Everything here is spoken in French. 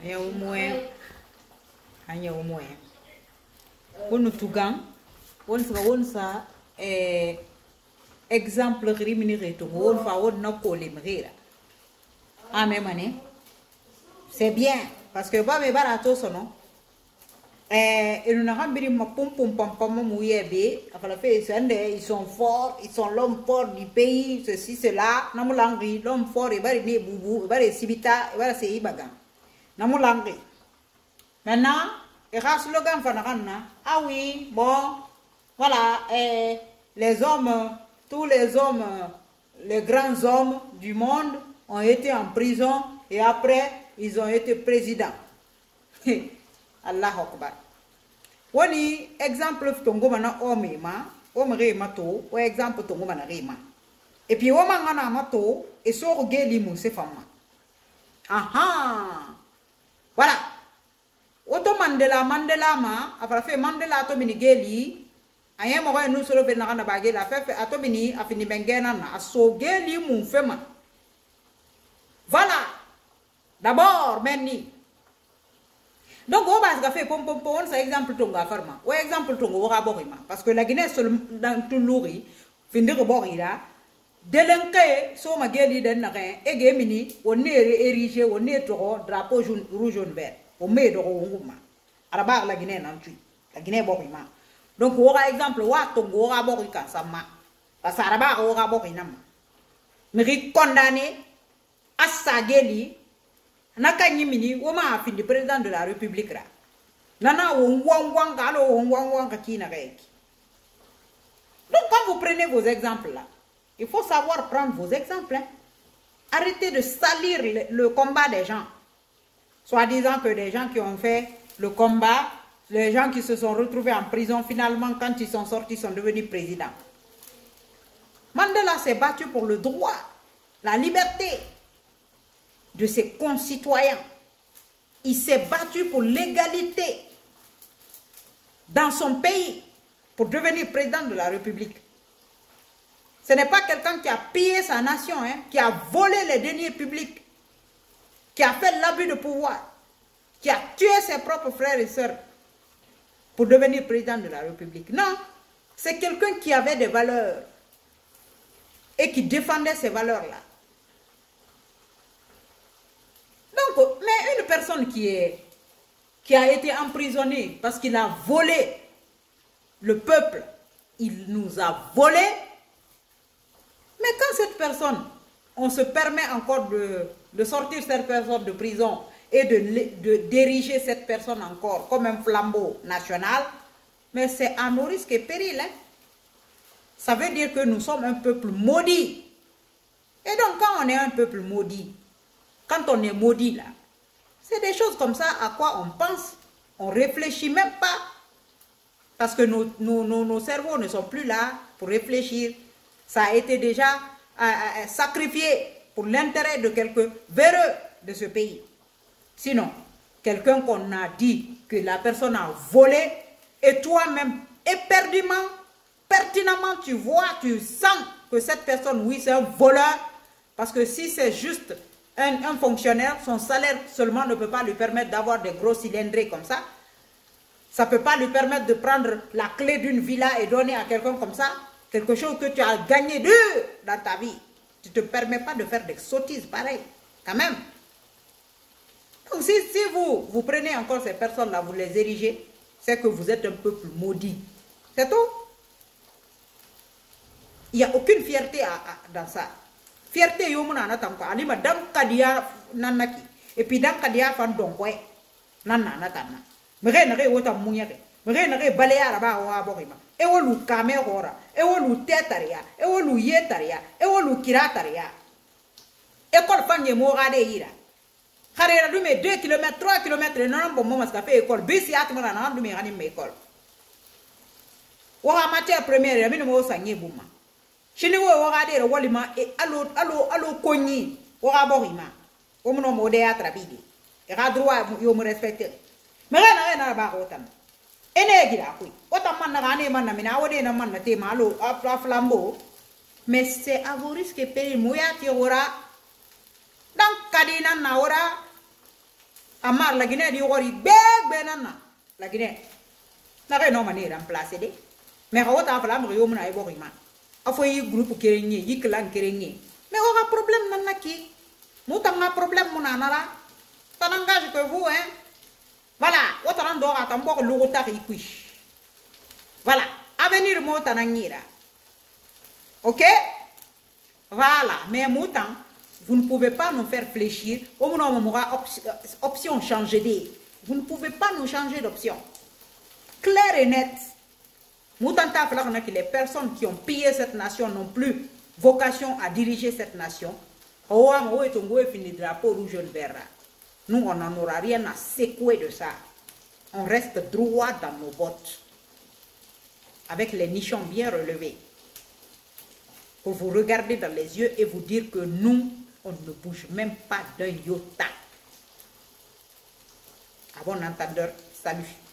Aya umwe. Anya umwe. Wonu tugang. Wonsa exemple rimini to won fa won na ko limrira. Ah mais mané. C'est bien parce que ba me barato sono. Et nous n'avons pas dit pom pom pom pom mouyebe. Enfin la fait ils sont forts, ils sont l'homme fort du pays, ceci cela. Namulangri l'homme fort et bari ne boubou, et bari sibita, et bari sei bagan. Namulangri. Maintenant, et ras slogan fanarana. Ah oui, bon, voilà, les hommes, tous les hommes, les grands hommes du monde ont été en prison et après ils ont été présidents. Allah Akbar. Wani exemple tongo mana ome ma to, ou exemple tongo mana rema. Et puis oma ngana mato et so geli mu se fama. Aha. Voilà. Oto Mandela ma afra fe Mandela to mini geli ayen mo no solo fe na ba geli afa ato mini afini bengena na aso geli mu fema. Voilà. D'abord meni. Donc on va faire pom pom pom ça exemple tonga farma ou exemple tongo wora borima parce que la Guinée seul dans tout louri finir borira delenke so mageli den na e gemini on est érigé on est toro drapeau rouge jaune vert on met do nguma araba la Guinée nan tu la Guinée borima donc wora exemple wa tongo wora borika sama parce que araba wora borina mais condamné à sa geli naka nyimini woma afindi président de la république ra nana wong galo wong kina rek. Donc quand vous prenez vos exemples là, il faut savoir prendre vos exemples, hein. Arrêtez de salir le combat des gens, soit disant que des gens qui ont fait le combat, les gens qui se sont retrouvés en prison, finalement quand ils sont sortis ils sont devenus présidents. Mandela s'est battu pour le droit, la liberté de ses concitoyens. Il s'est battu pour l'égalité dans son pays pour devenir président de la République. Ce n'est pas quelqu'un qui a pillé sa nation, hein, qui a volé les deniers publics, qui a fait l'abus de pouvoir, qui a tué ses propres frères et sœurs pour devenir président de la République. Non, c'est quelqu'un qui avait des valeurs et qui défendait ces valeurs-là. Donc, mais une personne qui a été emprisonnée parce qu'il a volé le peuple, il nous a volé. Mais quand cette personne, on se permet encore de sortir cette personne de prison et d'ériger cette personne encore comme un flambeau national, mais c'est à nos risques et périls. Hein? Ça veut dire que nous sommes un peuple maudit. Et donc, quand on est un peuple maudit, quand on est maudit là, c'est des choses comme ça à quoi on pense. On ne réfléchit même pas. Parce que nos cerveaux ne sont plus là pour réfléchir. Ça a été déjà sacrifié pour l'intérêt de quelques véreux de ce pays. Sinon, quelqu'un qu'on a dit que la personne a volé et toi-même, éperdument, pertinemment, tu vois, tu sens que cette personne, oui, c'est un voleur. Parce que si c'est juste un fonctionnaire, son salaire seulement ne peut pas lui permettre d'avoir des gros cylindrés comme ça. Ça ne peut pas lui permettre de prendre la clé d'une villa et donner à quelqu'un comme ça. Quelque chose que tu as gagné dans ta vie. Tu ne te permets pas de faire des sottises pareilles. Quand même. Donc si vous prenez encore ces personnes-là, vous les érigez, c'est que vous êtes un peuple maudit. C'est tout. Il n'y a aucune fierté dans ça. Fierté yomuna natanko anima dam kadia nanaki et puis dam kadia fan donkwe nanana natana mere nare wota munyake mere nare balea ba wa borima e wolu kamera e wolu tetaria e wolu yetaria e wolu kirataria e kol fanye mo gade ira kharera dume 2 km 3 km non bon moment ça fait école bisi atmana nan dume ngani me école wa matière première ya minimo sanye buma chini wo wagade walima e alo konyi waga borima o muno mo de atrabidi e ga droit yo mo respecter mais na ba rotam ene gira kui otam man na gane man na mina wode na man na te malo a flambeau mais c'est à vos risques et périls moya ti ora donc kadina na ora amar la Guinée di ori beg nana la Guinée na re no mani remplacer de mais ko ta fala mo yo muna ay bokima afo yi groupe kerenye yi clan kerenye mais on a problème nana ki nous avons problème mon anara tanangage que vous hein voilà autant d'or attendre le retard y voilà avenir mo tanangira ok voilà mais moutant vous ne pouvez pas nous faire fléchir au moment où on aura option changer d'idée vous ne pouvez pas nous changer d'option clair et net moutant ta falloir que les personnes qui ont pillé cette nation n'ont plus vocation à diriger cette nation. Oh, fini drapeau rouge et vert. Nous, on n'en aura rien à secouer de ça. On reste droit dans nos bottes. Avec les nichons bien relevés. Pour vous regarder dans les yeux et vous dire que nous, on ne bouge même pas d'un iota. À bon entendeur, salut.